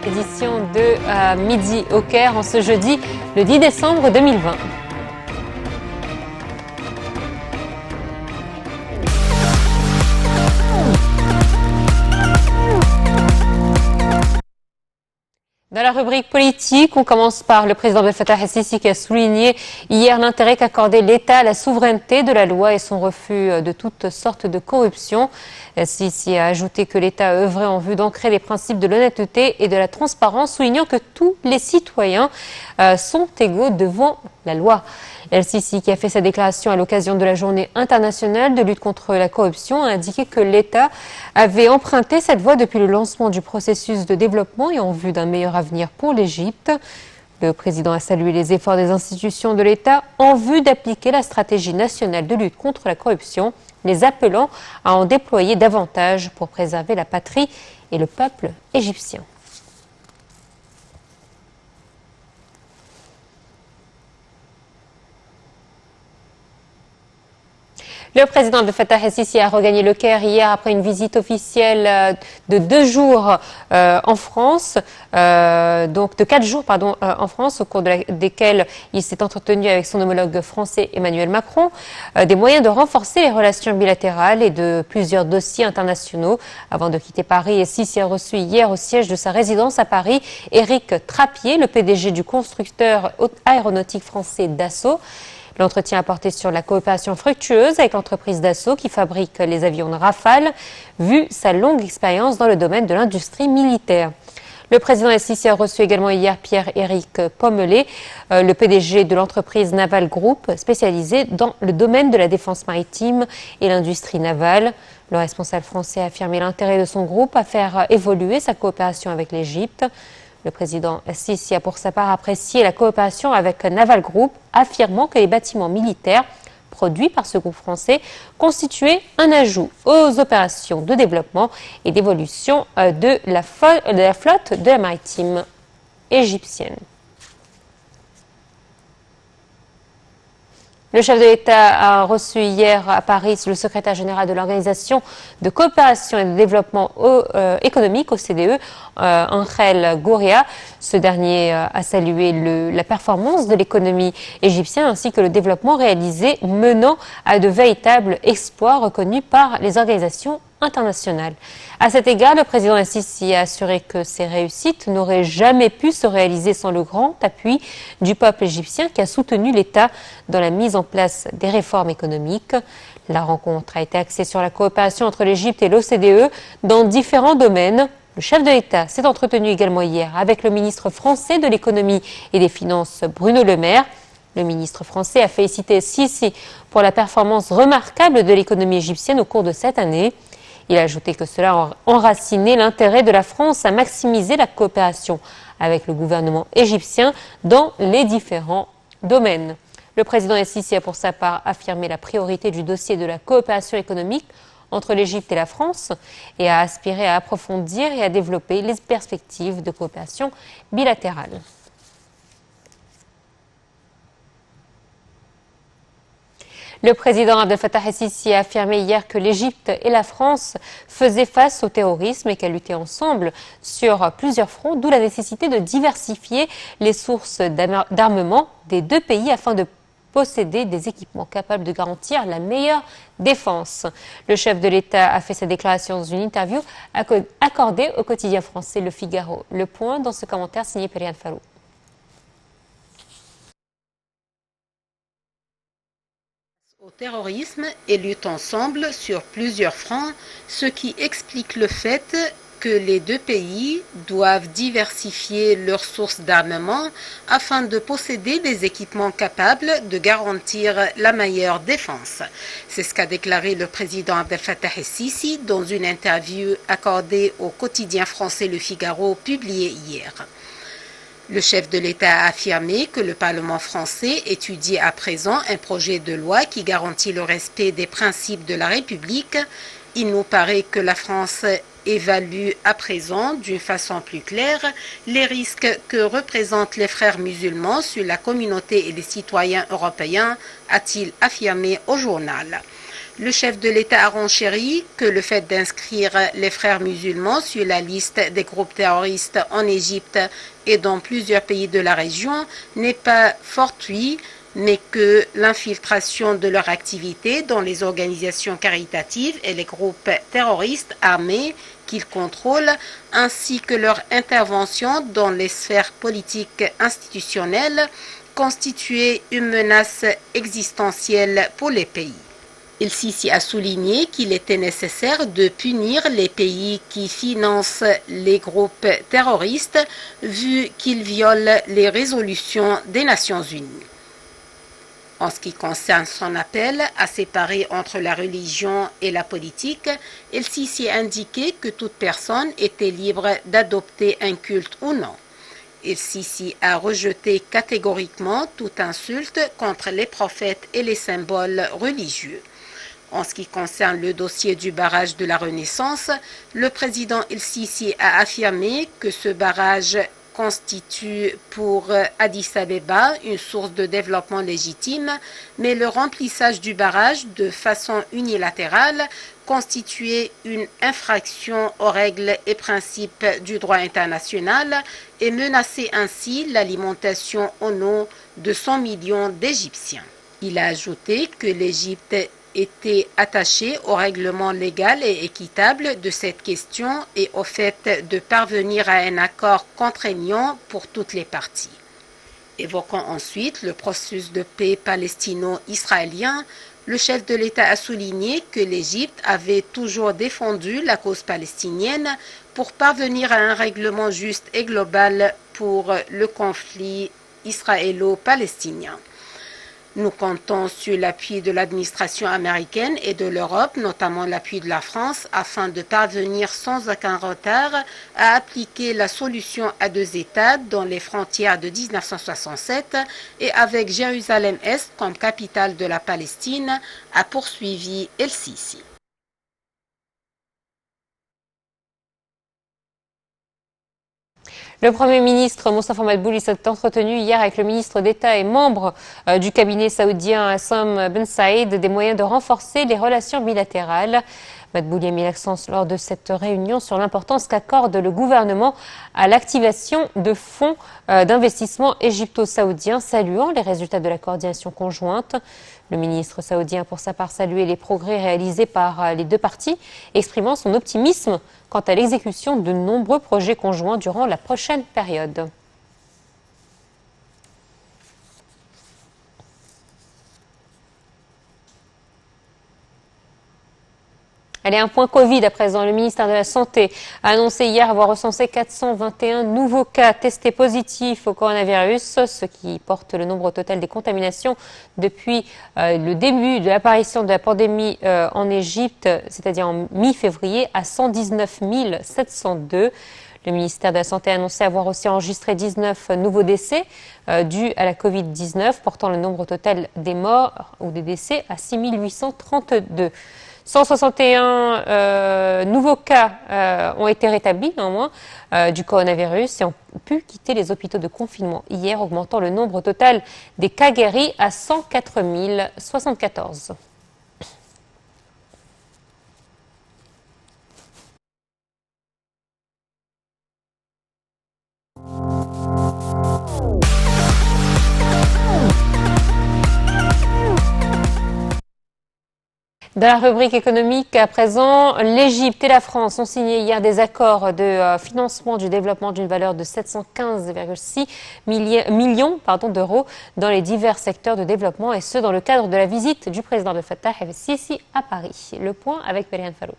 édition de Midi au Caire en ce jeudi, le 10 décembre 2020. Dans la rubrique politique, on commence par le président Abdel Fattah el-Sisi qui a souligné hier l'intérêt qu'accordait l'État à la souveraineté de la loi et son refus de toutes sortes de corruption. El-Sisi a ajouté que l'État a œuvré en vue d'ancrer les principes de l'honnêteté et de la transparence, soulignant que tous les citoyens sont égaux devant la loi. El-Sisi, qui a fait sa déclaration à l'occasion de la journée internationale de lutte contre la corruption, a indiqué que l'État avait emprunté cette voie depuis le lancement du processus de développement et en vue d'un meilleur avenir pour l'Égypte. Le président a salué les efforts des institutions de l'État en vue d'appliquer la stratégie nationale de lutte contre la corruption, les appelant à en déployer davantage pour préserver la patrie et le peuple égyptien. Le président Abdel Fattah el-Sisi a regagné le Caire hier après une visite officielle de 2 jours en France, donc de 4 jours en France, au cours desquels il s'est entretenu avec son homologue français Emmanuel Macron, des moyens de renforcer les relations bilatérales et de plusieurs dossiers internationaux. Avant de quitter Paris, el-Sisi a reçu hier au siège de sa résidence à Paris Éric Trappier, le PDG du constructeur aéronautique français Dassault. L'entretien a porté sur la coopération fructueuse avec l'entreprise Dassault qui fabrique les avions de Rafale, vu sa longue expérience dans le domaine de l'industrie militaire. Le président el-Sisi a reçu également hier Pierre-Éric Pommelet, le PDG de l'entreprise Naval Group, spécialisée dans le domaine de la défense maritime et l'industrie navale. Le responsable français a affirmé l'intérêt de son groupe à faire évoluer sa coopération avec l'Égypte. Le président el-Sisi a pour sa part apprécié la coopération avec Naval Group, affirmant que les bâtiments militaires produits par ce groupe français constituaient un ajout aux opérations de développement et d'évolution de la flotte de la maritime égyptienne. Le chef de l'État a reçu hier à Paris le secrétaire général de l'Organisation de coopération et de développement économique, OCDE, Angel Gurria. Ce dernier a salué la performance de l'économie égyptienne ainsi que le développement réalisé, menant à de véritables exploits reconnus par les organisations internationales. À cet égard, le président el-Sisi a assuré que ces réussites n'auraient jamais pu se réaliser sans le grand appui du peuple égyptien qui a soutenu l'État dans la mise en place des réformes économiques. La rencontre a été axée sur la coopération entre l'Égypte et l'OCDE dans différents domaines. Le chef de l'État s'est entretenu également hier avec le ministre français de l'économie et des finances, Bruno Le Maire. Le ministre français a félicité el-Sisi pour la performance remarquable de l'économie égyptienne au cours de cette année. Il a ajouté que cela a enraciné l'intérêt de la France à maximiser la coopération avec le gouvernement égyptien dans les différents domaines. Le président el-Sisi a pour sa part affirmé la priorité du dossier de la coopération économique entre l'Égypte et la France et a aspiré à approfondir et à développer les perspectives de coopération bilatérale. Le président Abdel Fattah el-Sisi a affirmé hier que l'Égypte et la France faisaient face au terrorisme et qu'elles luttaient ensemble sur plusieurs fronts, d'où la nécessité de diversifier les sources d'armement des deux pays afin de posséder des équipements capables de garantir la meilleure défense. Le chef de l'État a fait sa déclaration dans une interview accordée au quotidien français Le Figaro. Le point dans ce commentaire signé Periane Farou. Au terrorisme et luttent ensemble sur plusieurs fronts, ce qui explique le fait que les deux pays doivent diversifier leurs sources d'armement afin de posséder des équipements capables de garantir la meilleure défense. C'est ce qu'a déclaré le président Abdel Fattah el-Sisi dans une interview accordée au quotidien français Le Figaro publiée hier. Le chef de l'État a affirmé que le Parlement français étudie à présent un projet de loi qui garantit le respect des principes de la République. Il nous paraît que la France évalue à présent d'une façon plus claire les risques que représentent les frères musulmans sur la communauté et les citoyens européens, a-t-il affirmé au journal. Le chef de l'État a renchéri que le fait d'inscrire les frères musulmans sur la liste des groupes terroristes en Égypte et dans plusieurs pays de la région n'est pas fortuit, mais que l'infiltration de leur activité dans les organisations caritatives et les groupes terroristes armés qu'ils contrôlent, ainsi que leur intervention dans les sphères politiques institutionnelles, constituait une menace existentielle pour les pays. El-Sisi a souligné qu'il était nécessaire de punir les pays qui financent les groupes terroristes, vu qu'ils violent les résolutions des Nations Unies. En ce qui concerne son appel à séparer entre la religion et la politique, El-Sisi a indiqué que toute personne était libre d'adopter un culte ou non. El-Sisi a rejeté catégoriquement toute insulte contre les prophètes et les symboles religieux. En ce qui concerne le dossier du barrage de la Renaissance, le président El-Sisi a affirmé que ce barrage constitue pour Addis Abeba une source de développement légitime, mais le remplissage du barrage de façon unilatérale constituait une infraction aux règles et principes du droit international et menaçait ainsi l'alimentation en eau de 100 millions d'Égyptiens. Il a ajouté que l'Égypte était attachée au règlement légal et équitable de cette question et au fait de parvenir à un accord contraignant pour toutes les parties. Évoquant ensuite le processus de paix palestino-israélien, le chef de l'État a souligné que l'Égypte avait toujours défendu la cause palestinienne pour parvenir à un règlement juste et global pour le conflit israélo-palestinien. Nous comptons sur l'appui de l'administration américaine et de l'Europe, notamment l'appui de la France, afin de parvenir sans aucun retard à appliquer la solution à deux États dans les frontières de 1967 et avec Jérusalem-Est comme capitale de la Palestine, a poursuivi El-Sisi. Le Premier ministre Mostafa Madbouli s'est entretenu hier avec le ministre d'État et membre du cabinet saoudien Hassan Ben Saïd des moyens de renforcer les relations bilatérales. Madbouli a mis l'accent lors de cette réunion sur l'importance qu'accorde le gouvernement à l'activation de fonds d'investissement égypto-saoudiens, saluant les résultats de la coordination conjointe. Le ministre saoudien a pour sa part salué les progrès réalisés par les deux parties, exprimant son optimisme quant à l'exécution de nombreux projets conjoints durant la prochaine période. Allez, un point Covid à présent. Le ministère de la Santé a annoncé hier avoir recensé 421 nouveaux cas testés positifs au coronavirus, ce qui porte le nombre total des contaminations depuis le début de l'apparition de la pandémie en Égypte, c'est-à-dire en mi-février, à 119 702. Le ministère de la Santé a annoncé avoir aussi enregistré 19 nouveaux décès dus à la Covid-19, portant le nombre total des morts ou des décès à 6 832. 161 nouveaux cas ont été rétablis néanmoins du coronavirus et ont pu quitter les hôpitaux de confinement hier, augmentant le nombre total des cas guéris à 104 074. Dans la rubrique économique, à présent, l'Égypte et la France ont signé hier des accords de financement du développement d'une valeur de 715,6 millions d'euros dans les divers secteurs de développement, et ce dans le cadre de la visite du président Abdel Fattah el-Sisi à Paris. Le point avec Beliane Fallou.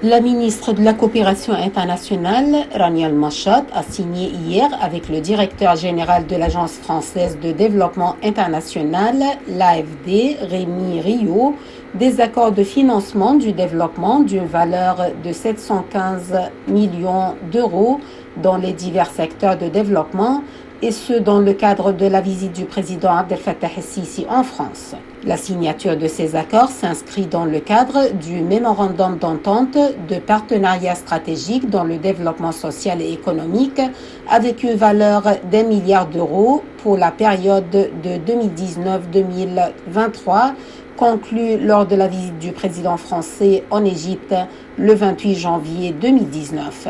La ministre de la Coopération internationale, Rania Al-Mashad, a signé hier avec le directeur général de l'Agence française de développement international, l'AFD, Rémi Rio, des accords de financement du développement d'une valeur de 715 millions d'euros dans les divers secteurs de développement, et ce dans le cadre de la visite du président Abdel Fattah el-Sisi en France. La signature de ces accords s'inscrit dans le cadre du mémorandum d'entente de partenariat stratégique dans le développement social et économique avec une valeur d'1 milliard d'euros pour la période de 2019-2023 conclu lors de la visite du président français en Égypte le 28 janvier 2019.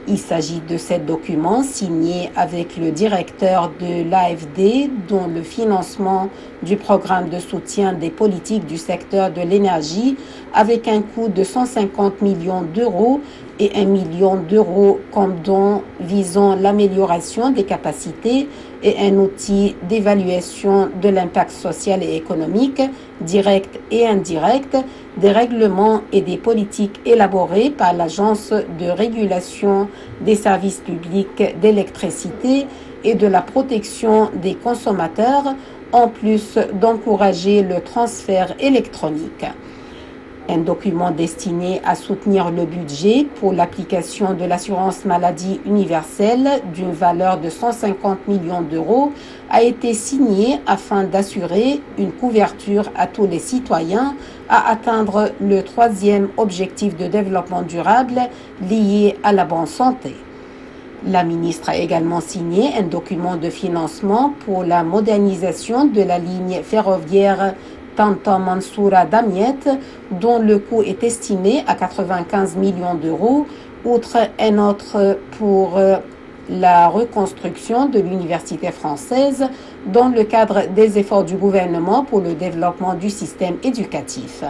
Il s'agit de ces documents signés avec le directeur de l'AFD, dont le financement du programme de soutien des politiques du secteur de l'énergie avec un coût de 150 millions d'euros et 1 million d'euros comme don visant l'amélioration des capacités et un outil d'évaluation de l'impact social et économique, direct et indirect, des règlements et des politiques élaborés par l'Agence de régulation des services publics d'électricité et de la protection des consommateurs, en plus d'encourager le transfert électronique. Un document destiné à soutenir le budget pour l'application de l'assurance maladie universelle d'une valeur de 150 millions d'euros a été signé afin d'assurer une couverture à tous les citoyens à atteindre le 3e objectif de développement durable lié à la bonne santé. La ministre a également signé un document de financement pour la modernisation de la ligne ferroviaire Tanta-Mansoura-Damiette, dont le coût est estimé à 95 millions d'euros, outre un autre pour la reconstruction de l'université française dans le cadre des efforts du gouvernement pour le développement du système éducatif.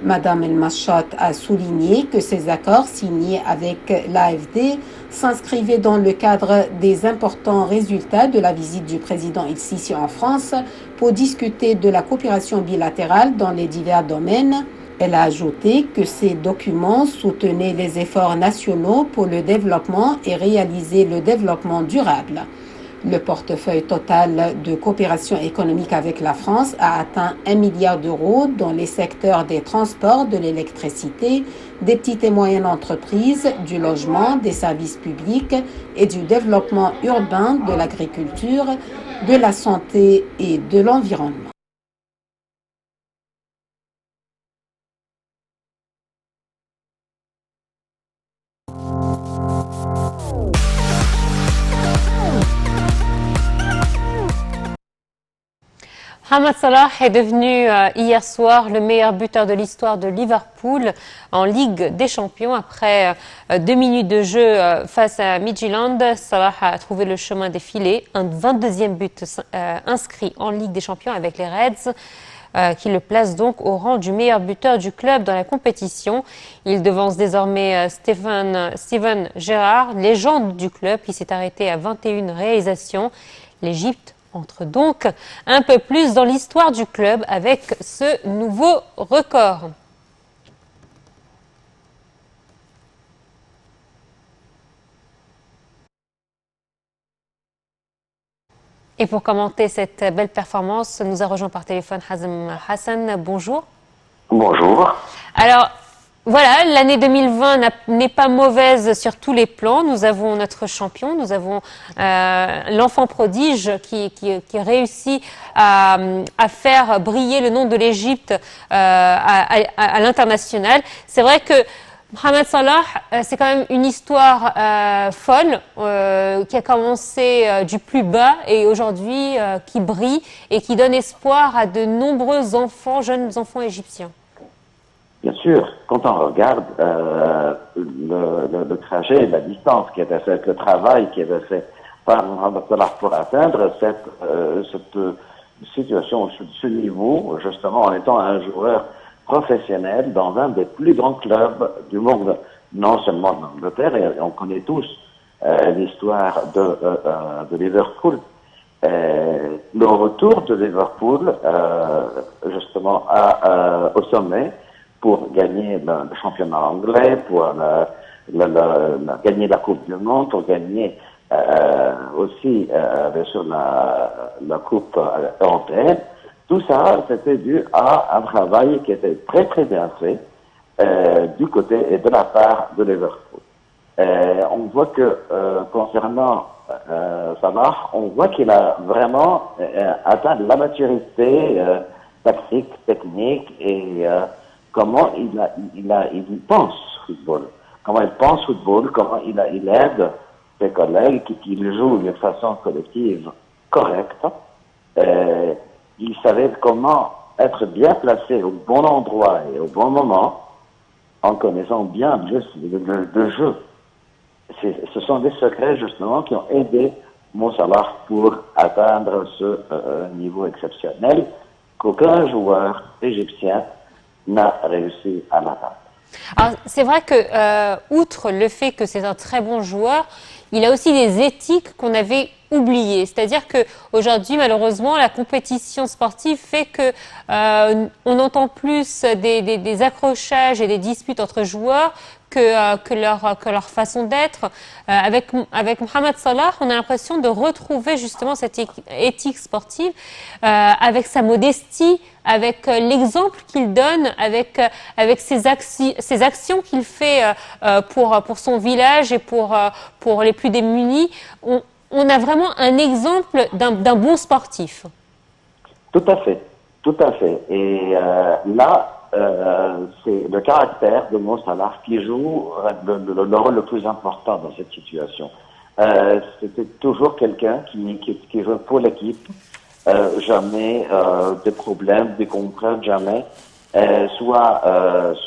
Madame El-Machat a souligné que ces accords signés avec l'AFD s'inscrivaient dans le cadre des importants résultats de la visite du président el-Sisi en France pour discuter de la coopération bilatérale dans les divers domaines. Elle a ajouté que ces documents soutenaient les efforts nationaux pour le développement et réaliser le développement durable. Le portefeuille total de coopération économique avec la France a atteint 1 milliard d'euros dans les secteurs des transports, de l'électricité, des petites et moyennes entreprises, du logement, des services publics et du développement urbain, de l'agriculture, de la santé et de l'environnement. Mohamed Salah est devenu hier soir le meilleur buteur de l'histoire de Liverpool en Ligue des Champions. Après 2 minutes de jeu face à Midtjylland, Salah a trouvé le chemin des filets. Un 22e but inscrit en Ligue des Champions avec les Reds, qui le place donc au rang du meilleur buteur du club dans la compétition. Il devance désormais Steven Gerrard, légende du club, qui s'est arrêté à 21 réalisations. L'Égypte entre donc un peu plus dans l'histoire du club avec ce nouveau record. Et pour commenter cette belle performance, nous a rejoint par téléphone Hazem Hassan. Bonjour. Bonjour. Alors, voilà, l'année 2020 n'est pas mauvaise sur tous les plans. Nous avons notre champion, nous avons l'enfant prodige qui réussit à faire briller le nom de l'Égypte à l'international. C'est vrai que Mohamed Salah, c'est quand même une histoire folle qui a commencé du plus bas et aujourd'hui qui brille et qui donne espoir à de nombreux enfants, jeunes enfants égyptiens. Bien sûr, quand on regarde le trajet, la distance qui était faite, le travail qui était fait par Mohamed Salah pour atteindre cette situation, ce niveau, justement en étant un joueur professionnel dans un des plus grands clubs du monde, non seulement en Angleterre, et on connaît tous l'histoire de Liverpool. Le retour de Liverpool, justement, au sommet, pour gagner le championnat anglais, pour gagner la Coupe du Monde, pour gagner aussi, bien sûr, la Coupe européenne. Tout ça, c'était dû à un travail qui était très, très bien fait du côté et de la part de Liverpool. On voit que concernant Salah, on voit qu'il a vraiment atteint la maturité tactique, technique et comment il pense football. Comment il pense football, comment il aide ses collègues qu'il joue d'une façon collective correcte. Il savait comment être bien placé au bon endroit et au bon moment en connaissant bien le jeu. Ce sont des secrets justement qui ont aidé Mo Salah pour atteindre ce niveau exceptionnel qu'aucun joueur égyptien n'a réussi à atteindre. Alors, c'est vrai que, outre le fait que c'est un très bon joueur, il a aussi des éthiques qu'on avait oubliées. C'est-à-dire qu'aujourd'hui, malheureusement, la compétition sportive fait que on entend plus des accrochages et des disputes entre joueurs que leur façon d'être. Avec Mohamed Salah, on a l'impression de retrouver justement cette éthique sportive avec sa modestie, avec l'exemple qu'il donne, avec ses actions qu'il fait pour son village et pour les plus démunis. On a vraiment un exemple d'un bon sportif. Tout à fait, tout à fait. Et là, c'est le caractère de Mo Salah qui joue le rôle le plus important dans cette situation. C'était toujours quelqu'un qui joue pour l'équipe, jamais des problèmes, des contraintes, jamais. Soit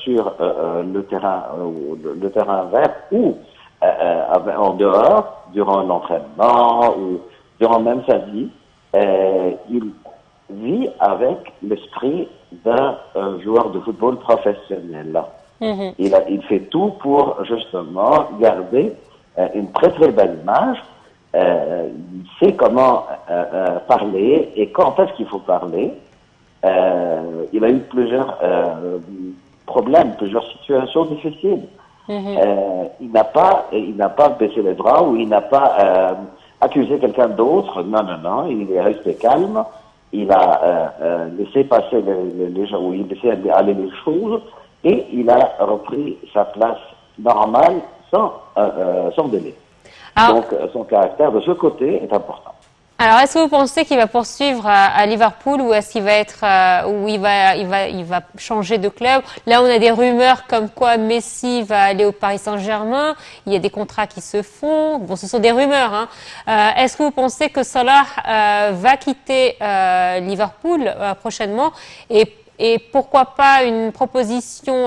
sur le terrain vert ou en dehors, durant l'entraînement ou durant même sa vie, il vit avec l'esprit d'un joueur de football professionnel. Mm-hmm. Il fait tout pour justement garder une très très belle image. Il sait comment parler et quand est-ce qu'il faut parler. Il a eu plusieurs problèmes, plusieurs situations difficiles. Mm-hmm. Il n'a pas baissé les bras ou il n'a pas accusé quelqu'un d'autre. Non. Il est resté calme. Il a laissé passer les gens, ou il laissé aller les choses, et il a repris sa place normale sans délai. Alors, donc, son caractère de ce côté est important. Alors, est-ce que vous pensez qu'il va poursuivre à Liverpool ou est-ce qu'il va être ou il va changer de club? Là, on a des rumeurs comme quoi Messi va aller au Paris Saint-Germain. Il y a des contrats qui se font. Bon, ce sont des rumeurs. Hein. Est-ce que vous pensez que Salah va quitter Liverpool prochainement et pourquoi pas une proposition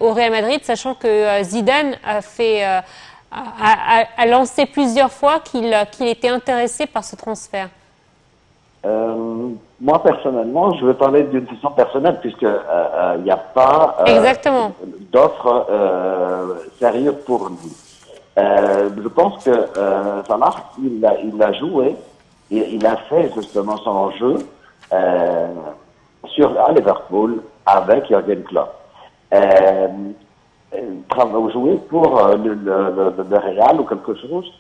au Real Madrid, sachant que Zidane a lancé plusieurs fois qu'il était intéressé par ce transfert? Moi, personnellement, je vais parler d'une façon personnelle, puisqu'il n'y a pas d'offre sérieuse pour lui. Je pense que Salah, il a joué, il a fait justement son jeu à Liverpool avec Jürgen Klopp. Jouer pour le Real ou quelque chose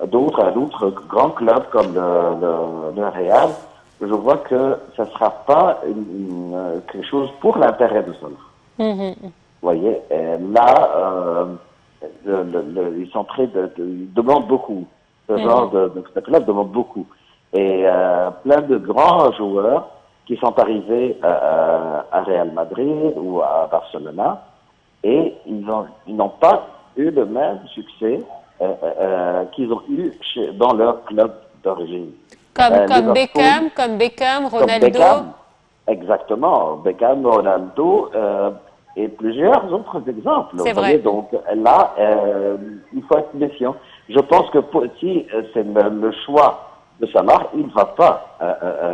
d'autre, un autre grand club comme le Real, je vois que ça ne sera pas quelque chose pour l'intérêt de Salah. Mm-hmm. Vous voyez, là, ils sont ils demandent beaucoup. Ce genre de club demande beaucoup. Et plein de grands joueurs qui sont arrivés à Real Madrid ou à Barcelona, et ils n'ont pas eu le même succès qu'ils ont eu dans leur club d'origine. Comme Beckham, Ronaldo. Beckham, exactement. Beckham, Ronaldo et plusieurs autres exemples. C'est vrai. Donc là, il faut être méfiant. Je pense que si c'est le choix de Salah, il ne va pas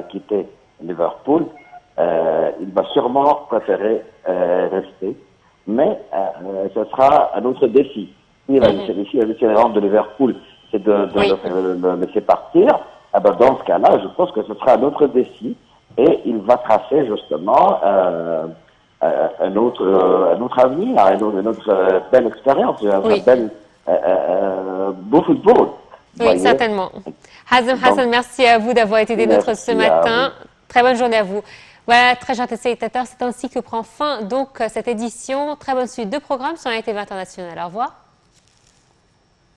quitter Liverpool. Il va sûrement préférer rester. Mais ce sera un autre défi. Si le défi de Liverpool, c'est de le laisser partir, dans ce cas-là, je pense que ce sera un autre défi et il va tracer justement un autre avenir, une autre belle expérience, beau football. Oui, certainement. Hazem Hassan, merci à vous d'avoir été des nôtres ce matin. Très bonne journée à vous. Voilà, très chers téléspectateurs, c'est ainsi que prend fin donc cette édition. Très bonne suite de programmes sur la TV internationale. Au revoir.